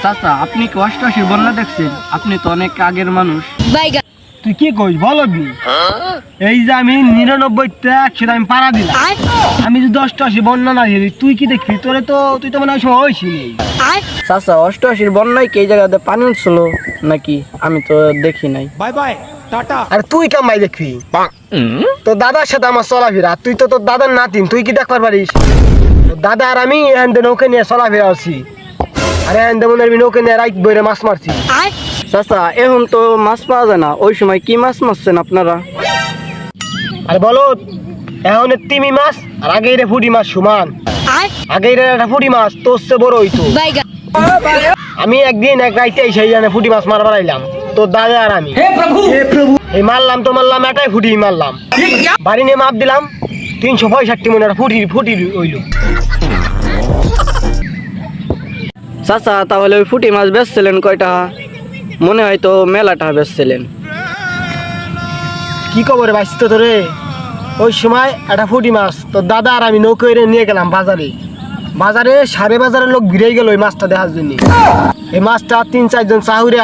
চাচা আপনি কি অষ্টআশির বন্যা দেখছেন? আপনি তো অনেক আগের মানুষ। তুই কি কইস বলবি? এই যে আমি 99টা 100 আমি পাড়া দিলাম, আমি যদি 88 বন্যা না দিই তুই কি দেখবি? তুই তো মনে হয় সময় হয়েছিলি। চাচা অষ্টআশির বন্যায় কি এই জায়গাতে পানি উঠছিল নাকি? আমি তো দেখি নাই। Bye bye tata. আর তুই কামাই দেখবি? তোর দাদার সাথে আমার চলাফেরা, তুই তো তোর দাদার নাতিন, তুই কি দেখবার পারিস? তোর দাদা আর আমি নৌকে নিয়ে চলাফেরা আছি, আরে মনে হয় নৌকে নিয়ে রাইট বইরে মাছ মারছি। চাচা এখন তো মাছ পাওয়া যায় না, ওই সময় কি মাছ মারছেন আপনারা? আরে বলো, এখন তিমি মাছ আর আগের ফুটি মাছ সমান। আগের একটা ফুটি মাছ তোর সে বড় হইতো। আমি একদিন এক রাইতে সেই জানে ফুটি মাছ মারবার আইলাম, তোর দাদা আর আমি। এই মারলাম এটাই ফুটি মারলাম, বাড়ি নিয়ে মাপ দিলাম 365 মনে ফুটি হইল। চাচা তাহলে ওই ফুটি মাছ বেচছিলেন কয়টা? মনে হয় তো মেলাটা বেচছিলেন। কি খবরে বাঁচতো তোরে? ওই সময় একটা ফুটি মাছ তোর দাদা আর আমি নৌকো নিয়ে গেলাম বাজারে সাড়ে বাজারের লোক ভিড়ে গেল ওই মাছটা দেখার জন্য। এই মাছটা 3-4 জন চাহুরে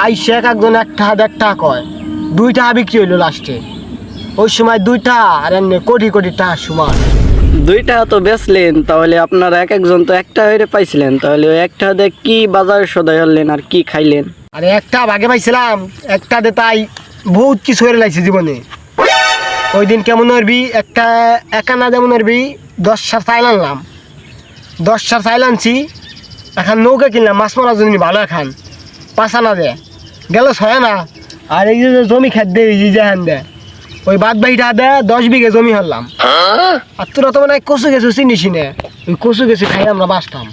আইসে এক একজন 1 টাকা 1.5 টাকা কয়, 2 টাকা বিক্রি হইলো লাস্টে। ওই সময় 2 টাকা আর এমনি কোটি টাকা সমান। 2 টাকা তো বেচলেন, তাহলে আপনারা এক একজন তো 1 টাকা হইরে পাইছিলেন, তাহলে ওই 1 টাকা দিয়ে কি বাজারে সদাই হলেন আর কি খাইলেন? আরে 1 টাকা ভাগে পাইছিলাম, 1 টাকা তাই বহুত কিছু হয়ে লাইছে জীবনে। ওই দিন কেমন হরবি, একটা একানা যেমন হরবি 10 সার চাইল আনলাম, 10 সার চাইল আনছি। এখন নৌকা কিনলাম মাছ মারার জন্য, ভালো এখন 5 আনা দেয় গেল 6 আনা। আর এই যে জমি খাদ্য দে ওই বাদ বাকিটা দেয় 10 বিঘে জমি হলাম। আর তোরা তো মানে কচু গেছু চিনিস নে, ওই কচু গেছু খাই আমরা বাঁচতাম।